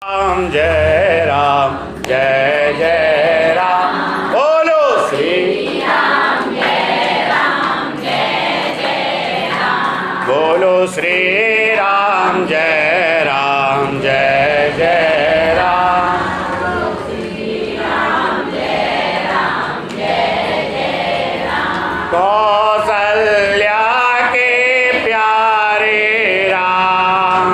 राम जय राम जय जय राम। बोलो श्री राम जय जय राम। बोलो श्री राम जय जय राम। कौसल्या के प्यारे राम।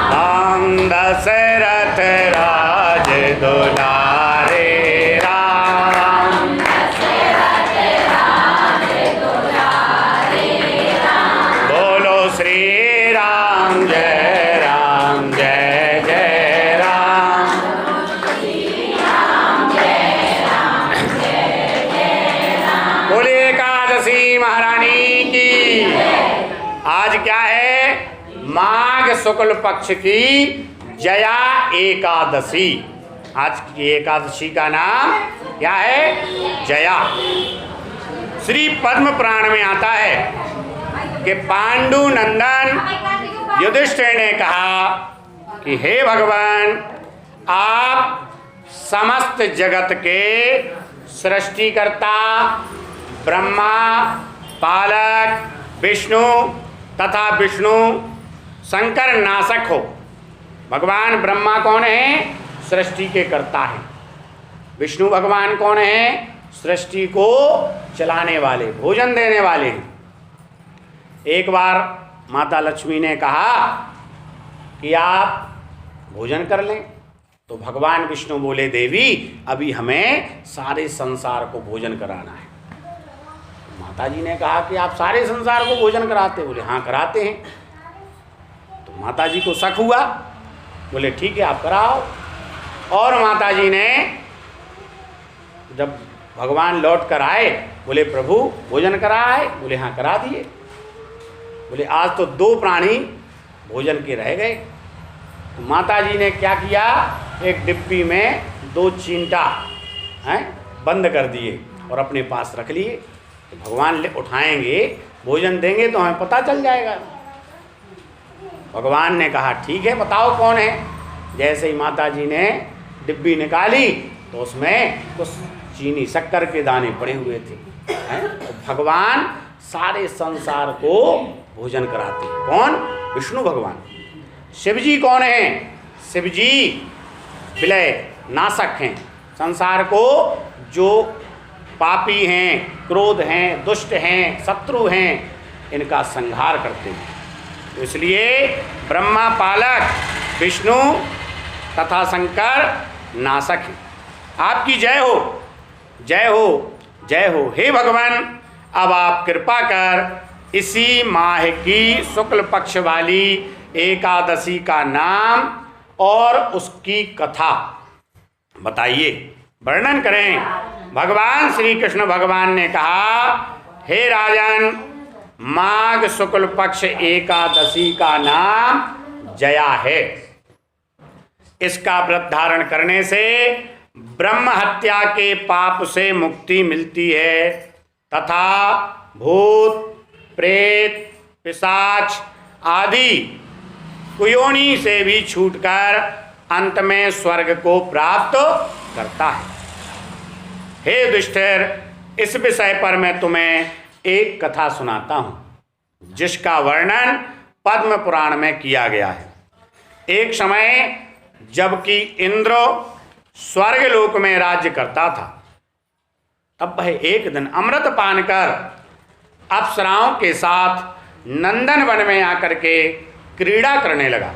राम दशरथ राज दुलारे राम। बोलो श्री राम जय जय राम। बोले एकादशी महारानी की। आज क्या है? माघ शुक्ल पक्ष की जया एकादशी। आज की एकादशी का नाम क्या है? जया। श्री पद्म पुराण में आता है कि पांडु नंदन युधिष्ठिर ने कहा कि हे भगवान, आप समस्त जगत के सृष्टिकर्ता, ब्रह्मा, पालक, विष्णु तथा विष्णु शंकर नाशक हो। भगवान ब्रह्मा कौन है? सृष्टि के कर्ता है। विष्णु भगवान कौन है? सृष्टि को चलाने वाले, भोजन देने वाले हैं। एक बार माता लक्ष्मी ने कहा कि आप भोजन कर लें, तो भगवान विष्णु बोले, देवी अभी हमें सारे संसार को भोजन कराना है। माता जी ने कहा कि आप सारे संसार को भोजन कराते? बोले हाँ कराते हैं। तो माता जी को शक हुआ, बोले ठीक है आप कराओ। और माता जी ने जब भगवान लौट कर आए, बोले प्रभु भोजन करा है? बोले हाँ करा दिए। बोले आज तो 2 प्राणी भोजन के रह गए। तो माता जी ने क्या किया? एक डिब्बी में 2 चींटा हैं बंद कर दिए और अपने पास रख लिए। तो भगवान उठाएंगे, भोजन देंगे तो हमें पता चल जाएगा। भगवान ने कहा ठीक है बताओ कौन है। जैसे ही माता जी ने डिब्बी निकाली तो उसमें कुछ चीनी शक्कर के दाने पड़े हुए थे। तो भगवान सारे संसार को भोजन कराते। कौन? विष्णु भगवान। शिव जी कौन है? शिव जी विलय नाशक हैं। संसार को जो पापी हैं, क्रोध हैं, दुष्ट हैं, शत्रु हैं, इनका संहार करते हैं। तो इसलिए ब्रह्मा पालक, विष्णु तथा शंकर नाशक हैं। आपकी जय हो, जय हो, जय हो। हे भगवान, अब आप कृपा कर इसी माह की शुक्ल पक्ष वाली एकादशी का नाम और उसकी कथा बताइए, वर्णन करें। भगवान श्री कृष्ण भगवान ने कहा, हे राजन, माघ शुक्ल पक्ष एकादशी का नाम जया है। इसका व्रत धारण करने से ब्रह्म हत्या के पाप से मुक्ति मिलती है तथा भूत, प्रेत, पिशाच आदि कुयोनि से भी छूटकर अंत में स्वर्ग को प्राप्त करता है। हे युधिष्ठिर, इस विषय पर मैं तुम्हें एक कथा सुनाता हूँ जिसका वर्णन पद्म पुराण में किया गया है। एक समय जबकि इंद्र स्वर्ग लोक में राज्य करता था, तब वह एक दिन अमृत पान कर अप्सराओं के साथ नंदन वन में आकर के क्रीड़ा करने लगा।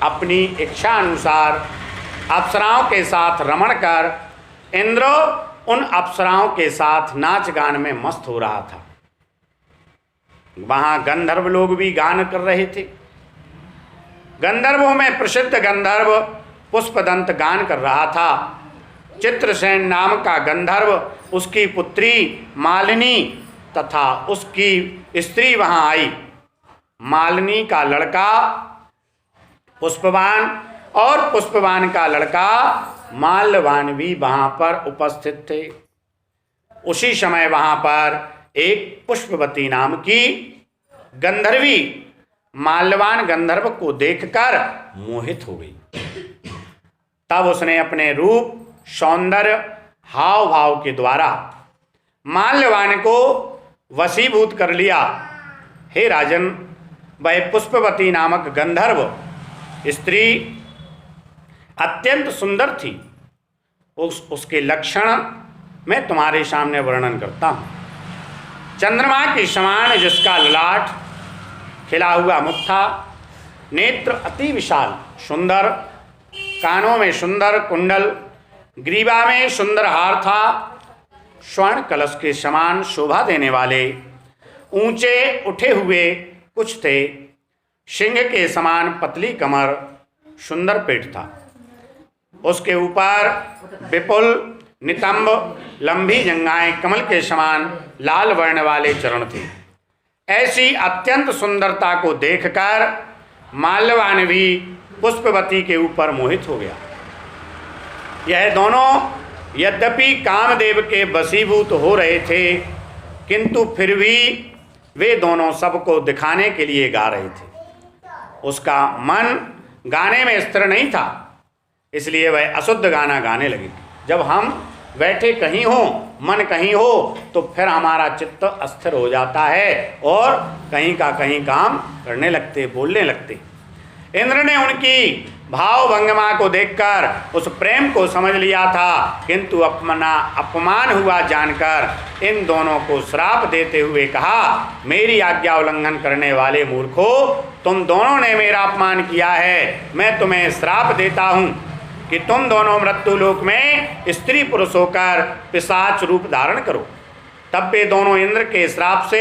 अपनी इच्छा अनुसार अप्सराओं के साथ रमण कर इंद्र उन अप्सराओं के साथ नाच गान में मस्त हो रहा था। वहाँ गंधर्व लोग भी गान कर रहे थे। गंधर्वों में प्रसिद्ध गंधर्व पुष्पदंत गान कर रहा था। चित्रसेन नाम का गंधर्व, उसकी पुत्री मालिनी तथा उसकी स्त्री वहाँ आई। मालिनी का लड़का पुष्पवान और पुष्पवान का लड़का माल्यवान भी वहाँ पर उपस्थित थे। उसी समय वहाँ पर एक पुष्पवती नाम की गंधर्वी माल्यवान गंधर्व को देखकर मोहित हो गई। तब उसने अपने रूप, सौंदर्य, हाव भाव के द्वारा माल्यवान को वशीभूत कर लिया। हे राजन, वह पुष्पवती नामक गंधर्व स्त्री अत्यंत सुंदर थी। उसके लक्षण मैं तुम्हारे सामने वर्णन करता हूँ। चंद्रमा के समान जिसका ललाट खिला हुआ मुख था, नेत्र अति विशाल सुंदर, कानों में सुंदर कुंडल, ग्रीवा में सुंदर हार था, स्वर्ण कलश के समान शोभा देने वाले ऊंचे उठे हुए कुछ थे, सिंह के समान पतली कमर, सुंदर पेट था। उसके ऊपर विपुल नितंब लंबी जंघाएं, कमल के समान लाल वर्ण वाले चरण थे। ऐसी अत्यंत सुंदरता को देखकर माल्यवान भी पुष्पवती के ऊपर मोहित हो गया। यह दोनों यद्यपि कामदेव के वशीभूत हो रहे थे, किंतु फिर भी वे दोनों सबको दिखाने के लिए गा रहे थे। उसका मन गाने में स्थिर नहीं था, इसलिए वह अशुद्ध गाना गाने लगे। जब हम बैठे कहीं हो, मन कहीं हो, तो फिर हमारा चित्त अस्थिर हो जाता है और कहीं का कहीं काम करने लगते, बोलने लगते। इंद्र ने उनकी भाव भंगिमा को देखकर उस प्रेम को समझ लिया था, किंतु अपना अपमान हुआ जानकर इन दोनों को श्राप देते हुए कहा, मेरी आज्ञा उल्लंघन करने वाले मूर्खो, तुम दोनों ने मेरा अपमान किया है। मैं तुम्हें श्राप देता हूँ कि तुम दोनों मृत्युलोक में स्त्री पुरुष होकर पिशाच रूप धारण करो। तब वे दोनों इंद्र के श्राप से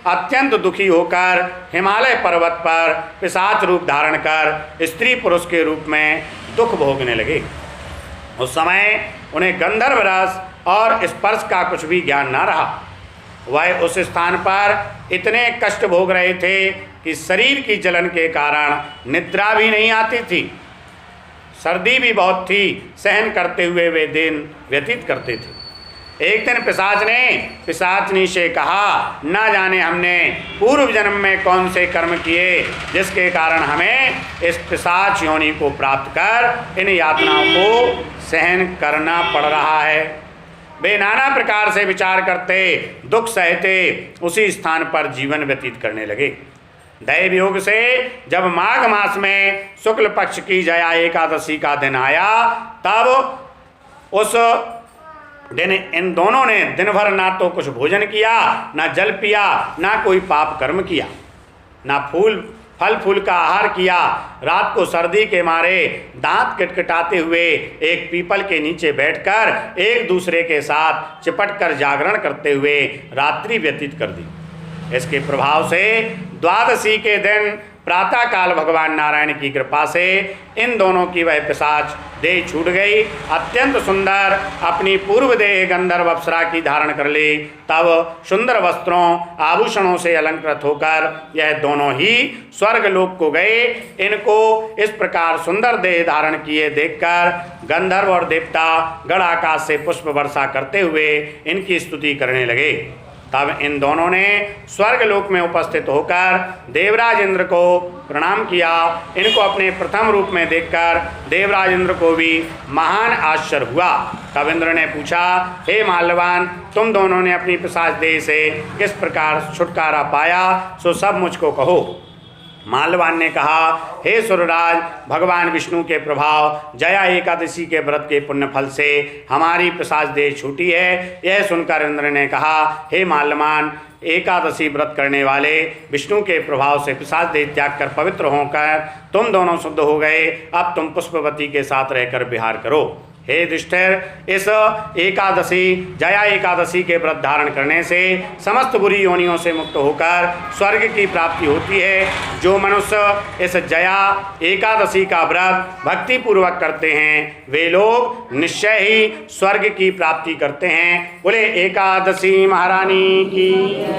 अत्यंत दुखी होकर हिमालय पर्वत पर पिशाच रूप धारण कर स्त्री पुरुष के रूप में दुख भोगने लगे। उस समय उन्हें गंधर्व रस और स्पर्श का कुछ भी ज्ञान न रहा। वह उस स्थान पर इतने कष्ट भोग रहे थे कि शरीर की जलन के कारण निद्रा भी नहीं आती थी, सर्दी भी बहुत थी। सहन करते हुए वे दिन व्यतीत करते थे। एक दिन पिशाच ने पिशाचनी से कहा, न जाने हमने पूर्व जन्म में कौन से कर्म किए जिसके कारण हमें इस पिशाच योनि को प्राप्त कर इन यातनाओं को सहन करना पड़ रहा है। वे नाना प्रकार से विचार करते, दुख सहते उसी स्थान पर जीवन व्यतीत करने लगे। दैव योग से जब माघ मास में शुक्ल पक्ष की जया एकादशी का दिन आया, तब उस दिन इन दोनों ने दिन भर ना तो कुछ भोजन किया, ना जल पिया, ना कोई पाप कर्म किया, ना फल फूल का आहार किया। रात को सर्दी के मारे दांत किटकिटाते हुए एक पीपल के नीचे बैठकर एक दूसरे के साथ चिपट कर जागरण करते हुए रात्रि व्यतीत कर दी। इसके प्रभाव से द्वादशी के दिन प्रातःकाल भगवान नारायण की कृपा से इन दोनों की वह पिशाच देह छूट गई। अत्यंत सुंदर अपनी पूर्व देह गंधर्व अप्सरा की धारण कर ली। तब सुंदर वस्त्रों आभूषणों से अलंकृत होकर यह दोनों ही स्वर्ग लोक को गए। इनको इस प्रकार सुंदर देह धारण किए देखकर गंधर्व और देवता गढ़ आकाश से पुष्प वर्षा करते हुए इनकी स्तुति करने लगे। तब इन दोनों ने स्वर्ग लोक में उपस्थित होकर देवराज इंद्र को प्रणाम किया। इनको अपने प्रथम रूप में देखकर देवराज इंद्र को भी महान आश्चर्य हुआ। तब इंद्र ने पूछा, हे माल्यवान, तुम दोनों ने अपनी पिशाच देह से किस प्रकार छुटकारा पाया, सो सब मुझको कहो। माल्यवान ने कहा, हे सुरराज, भगवान विष्णु के प्रभाव जया एकादशी के व्रत के पुण्य फल से हमारी पिशाच देह छूटी है। यह सुनकर इंद्र ने कहा, हे माल्यवान, एकादशी व्रत करने वाले विष्णु के प्रभाव से पिशाच देह त्याग कर पवित्र होकर तुम दोनों शुद्ध हो गए। अब तुम पुष्पवती के साथ रहकर विहार करो। हे युधिष्ठिर, इस एकादशी जया एकादशी के व्रत धारण करने से समस्त बुरी योनियों से मुक्त होकर स्वर्ग की प्राप्ति होती है। जो मनुष्य इस जया एकादशी का व्रत भक्ति पूर्वक करते हैं, वे लोग निश्चय ही स्वर्ग की प्राप्ति करते हैं। बोले एकादशी महारानी की।